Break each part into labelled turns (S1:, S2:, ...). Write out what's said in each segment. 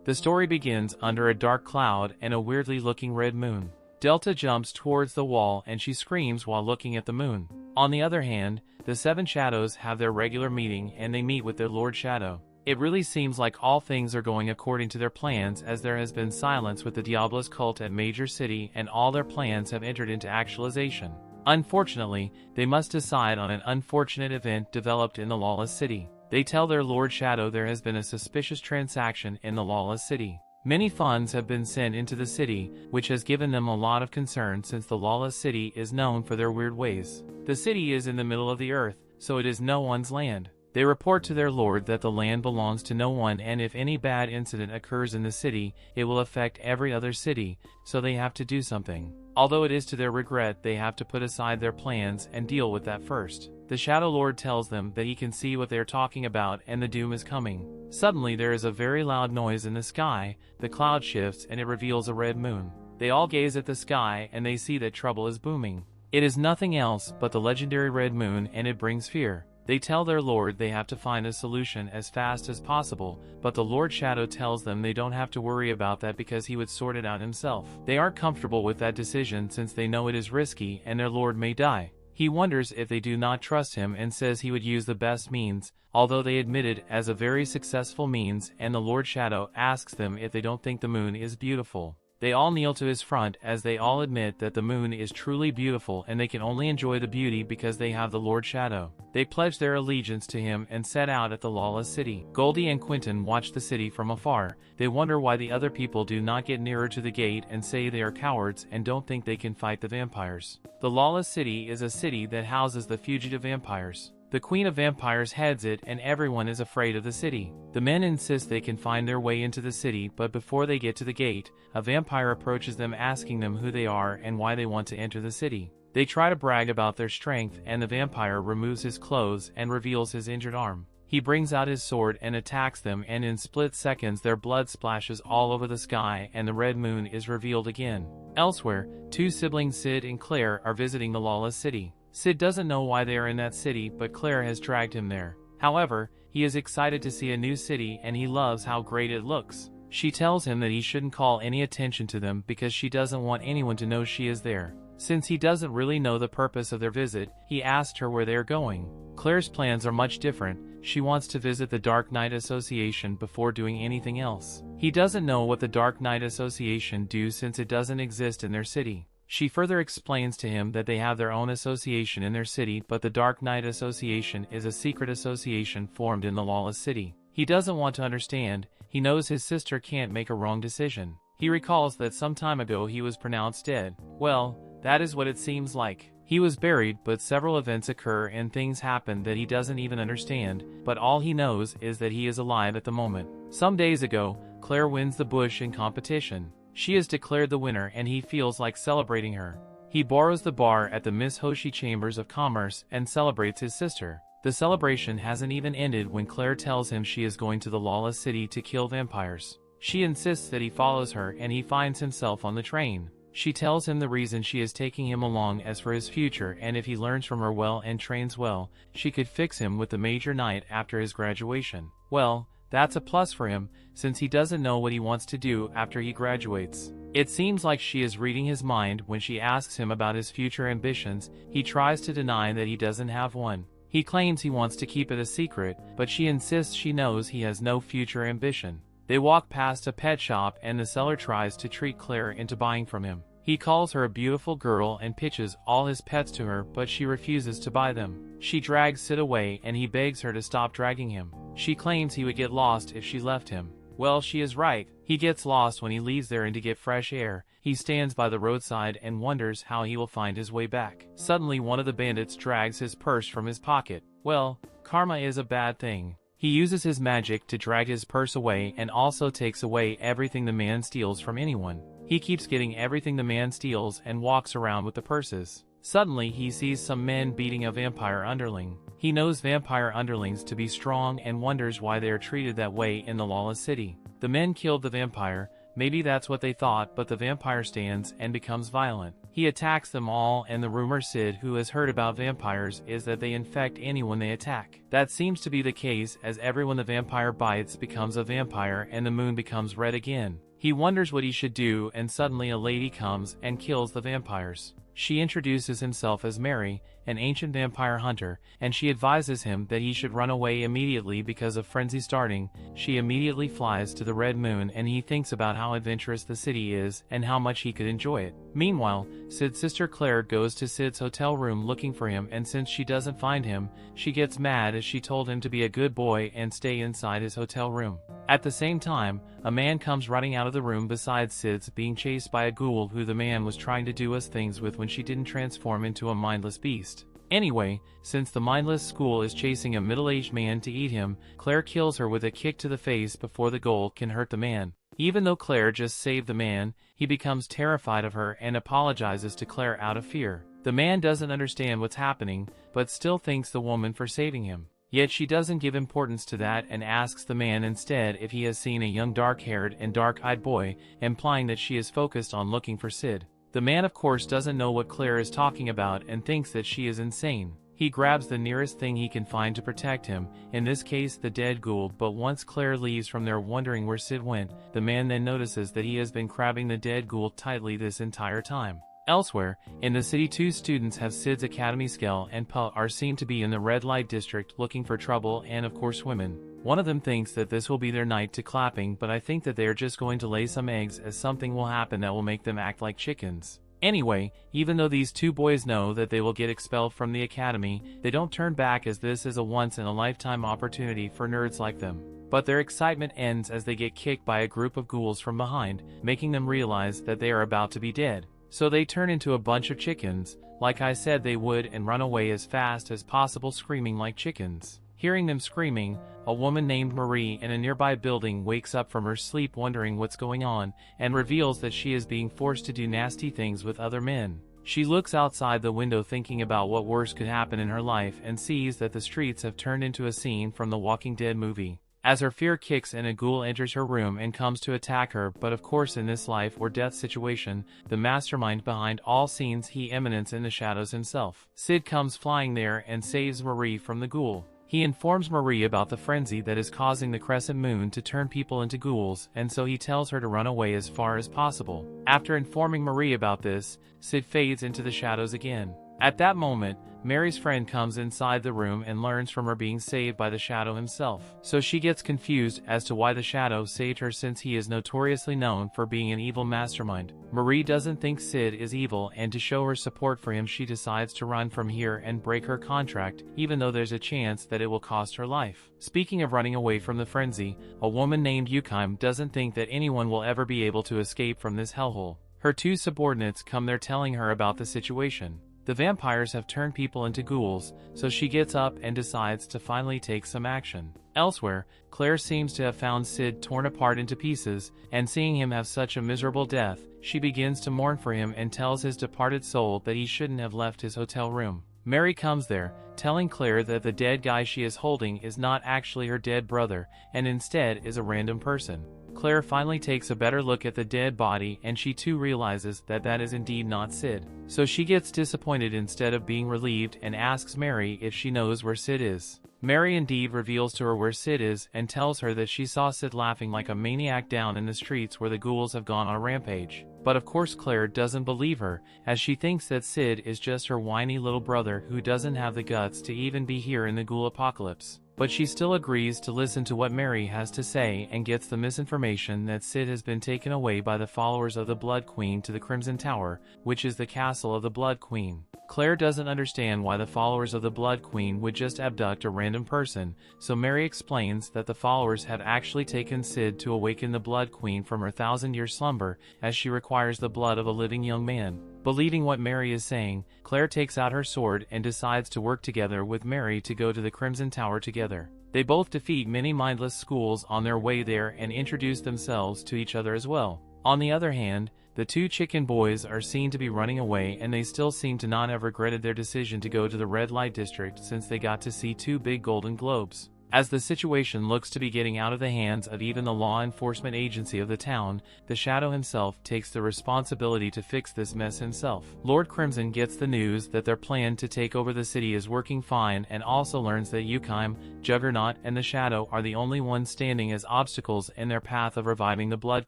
S1: The story begins under a dark cloud and a weirdly looking red moon. Delta jumps towards the wall and she screams while looking at the moon. On the other hand, the 7 shadows have their regular meeting and they meet with their Lord Shadow. It really seems like all things are going according to their plans, as there has been silence with the Diablos cult at Major City and all their plans have entered into actualization. Unfortunately, they must decide on an unfortunate event developed in the Lawless City. They tell their Lord Shadow there has been a suspicious transaction in the Lawless City. Many funds have been sent into the city, which has given them a lot of concern since the Lawless City is known for their weird ways. The city is in the middle of the earth, so it is no one's land. They report to their lord that the land belongs to no one, and if any bad incident occurs in the city, it will affect every other city, so they have to do something. Although it is to their regret, they have to put aside their plans and deal with that first. The Shadow Lord tells them that he can see what they are talking about and the doom is coming. Suddenly there is a very loud noise in the sky, the cloud shifts and it reveals a red moon. They all gaze at the sky and they see that trouble is booming. It is nothing else but the legendary red moon, and it brings fear. They tell their lord they have to find a solution as fast as possible, but the Lord Shadow tells them they don't have to worry about that because he would sort it out himself. They aren't comfortable with that decision since they know it is risky and their lord may die. He wonders if they do not trust him and says he would use the best means, although they admit it as a very successful means, and the Lord Shadow asks them if they don't think the moon is beautiful. They all kneel to his front as they all admit that the moon is truly beautiful and they can only enjoy the beauty because they have the Lord Shadow. They pledge their allegiance to him and set out at the Lawless City. Goldie and Quentin watch the city from afar. They wonder why the other people do not get nearer to the gate and say they are cowards and don't think they can fight the vampires. The Lawless City is a city that houses the fugitive vampires. The Queen of Vampires heads it and everyone is afraid of the city. The men insist they can find their way into the city, but before they get to the gate, a vampire approaches them asking them who they are and why they want to enter the city. They try to brag about their strength and the vampire removes his clothes and reveals his injured arm. He brings out his sword and attacks them, and in split seconds their blood splashes all over the sky and the red moon is revealed again. Elsewhere, 2 siblings Sid and Claire are visiting the Lawless City. Sid doesn't know why they are in that city, but Claire has dragged him there. However, he is excited to see a new city and he loves how great it looks. She tells him that he shouldn't call any attention to them because she doesn't want anyone to know she is there. Since he doesn't really know the purpose of their visit, he asked her where they are going. Claire's plans are much different. She wants to visit the Dark Knight Association before doing anything else. He doesn't know what the Dark Knight Association do since it doesn't exist in their city. She further explains to him that they have their own association in their city, but the Dark Knight Association is a secret association formed in the Lawless City. He doesn't want to understand. He knows his sister can't make a wrong decision. He recalls that some time ago he was pronounced dead. Well, that is what it seems like. He was buried, but several events occur and things happen that he doesn't even understand, but all he knows is that he is alive at the moment. Some days ago, Claire wins the bush in competition. She is declared the winner and he feels like celebrating her. He borrows the bar at the Miss Hoshi Chambers of Commerce and celebrates his sister. The celebration hasn't even ended when Claire tells him she is going to the Lawless City to kill vampires. She insists that he follows her and he finds himself on the train. She tells him the reason she is taking him along as for his future, and if he learns from her well and trains well, she could fix him with the Major Knight after his graduation. Well, that's a plus for him, since he doesn't know what he wants to do after he graduates. It seems like she is reading his mind when she asks him about his future ambitions. He tries to deny that he doesn't have one. He claims he wants to keep it a secret, but she insists she knows he has no future ambition. They walk past a pet shop and the seller tries to trick Claire into buying from him. He calls her a beautiful girl and pitches all his pets to her, but she refuses to buy them. She drags Sid away and he begs her to stop dragging him. She claims he would get lost if she left him. Well, she is right. He gets lost when he leaves there and to get fresh air. He stands by the roadside and wonders how he will find his way back. Suddenly one of the bandits drags his purse from his pocket. Well, karma is a bad thing. He uses his magic to drag his purse away and also takes away everything the man steals from anyone. He keeps getting everything the man steals and walks around with the purses. Suddenly he sees some men beating a vampire underling. He knows vampire underlings to be strong and wonders why they are treated that way in the Lawless City. The men killed the vampire. Maybe that's what they thought, but the vampire stands and becomes violent. He attacks them all, and the rumor Sid, who has heard about vampires, is that they infect anyone they attack. That seems to be the case, as everyone the vampire bites becomes a vampire and the moon becomes red again. He wonders what he should do, and suddenly a lady comes and kills the vampires. She introduces himself as Mary, an ancient vampire hunter, and she advises him that he should run away immediately because of frenzy starting. She immediately flies to the red moon, and he thinks about how adventurous the city is and how much he could enjoy it. Meanwhile, Sid's sister Claire goes to Sid's hotel room looking for him, and since she doesn't find him, she gets mad as she told him to be a good boy and stay inside his hotel room. At the same time, a man comes running out of the room beside Sid's, being chased by a ghoul who the man was trying to do us things with when she didn't transform into a mindless beast. Anyway, since the mindless ghoul is chasing a middle-aged man to eat him, Claire kills her with a kick to the face before the ghoul can hurt the man. Even though Claire just saved the man, he becomes terrified of her and apologizes to Claire out of fear. The man doesn't understand what's happening, but still thanks the woman for saving him. Yet she doesn't give importance to that and asks the man instead if he has seen a young dark-haired and dark-eyed boy, implying that she is focused on looking for Sid. The man of course doesn't know what Claire is talking about and thinks that she is insane. He grabs the nearest thing he can find to protect him, in this case the dead ghoul, but once Claire leaves from there wondering where Sid went, the man then notices that he has been grabbing the dead ghoul tightly this entire time. Elsewhere, in the city, two students have Sid's academy. Skell and Pa are seen to be in the red light district looking for trouble and of course women. One of them thinks that this will be their night to clapping, but I think that they are just going to lay some eggs, as something will happen that will make them act like chickens. Anyway, even though these two boys know that they will get expelled from the academy, they don't turn back, as this is a once-in-a-lifetime opportunity for nerds like them. But their excitement ends as they get kicked by a group of ghouls from behind, making them realize that they are about to be dead. So they turn into a bunch of chickens, like I said they would, and run away as fast as possible, screaming like chickens. Hearing them screaming, a woman named Marie in a nearby building wakes up from her sleep wondering what's going on, and reveals that she is being forced to do nasty things with other men. She looks outside the window thinking about what worse could happen in her life and sees that the streets have turned into a scene from the Walking Dead movie. As her fear kicks in, a ghoul enters her room and comes to attack her, but of course in this life or death situation, the mastermind behind all scenes, he Eminence in the shadows himself. Sid comes flying there and saves Marie from the ghoul. He informs Marie about the frenzy that is causing the crescent moon to turn people into ghouls, and so he tells her to run away as far as possible. After informing Marie about this, Sid fades into the shadows again. At that moment, Mary's friend comes inside the room and learns from her being saved by the Shadow himself. So she gets confused as to why the Shadow saved her, since he is notoriously known for being an evil mastermind. Marie doesn't think Sid is evil, and to show her support for him she decides to run from here and break her contract, even though there's a chance that it will cost her life. Speaking of running away from the frenzy, a woman named Yukime doesn't think that anyone will ever be able to escape from this hellhole. Her two subordinates come there telling her about the situation. The vampires have turned people into ghouls, so she gets up and decides to finally take some action. Elsewhere, Claire seems to have found Sid torn apart into pieces, and seeing him have such a miserable death, she begins to mourn for him and tells his departed soul that he shouldn't have left his hotel room. Mary comes there, telling Claire that the dead guy she is holding is not actually her dead brother, and instead is a random person. Claire finally takes a better look at the dead body, and she too realizes that that is indeed not Sid. So she gets disappointed instead of being relieved and asks Mary if she knows where Sid is. Mary indeed reveals to her where Sid is and tells her that she saw Sid laughing like a maniac down in the streets where the ghouls have gone on a rampage. But of course Claire doesn't believe her, as she thinks that Sid is just her whiny little brother who doesn't have the guts to even be here in the ghoul apocalypse. But she still agrees to listen to what Mary has to say and gets the misinformation that Sid has been taken away by the followers of the Blood Queen to the Crimson Tower, which is the castle of the Blood Queen. Claire doesn't understand why the followers of the Blood Queen would just abduct a random person, so Mary explains that the followers have actually taken Sid to awaken the Blood Queen from her 1,000-year slumber, as she requires the blood of a living young man. Believing what Mary is saying, Claire takes out her sword and decides to work together with Mary to go to the Crimson Tower together. They both defeat many mindless ghouls on their way there and introduce themselves to each other as well. On the other hand, the two chicken boys are seen to be running away, and they still seem to not have regretted their decision to go to the red light district, since they got to see two big golden globes. As the situation looks to be getting out of the hands of even the law enforcement agency of the town, the Shadow himself takes the responsibility to fix this mess himself. Lord Crimson gets the news that their plan to take over the city is working fine and also learns that Yukime, Juggernaut, and the Shadow are the only ones standing as obstacles in their path of reviving the Blood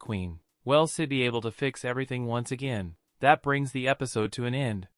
S1: Queen. Will Sid be able to fix everything once again? That brings the episode to an end.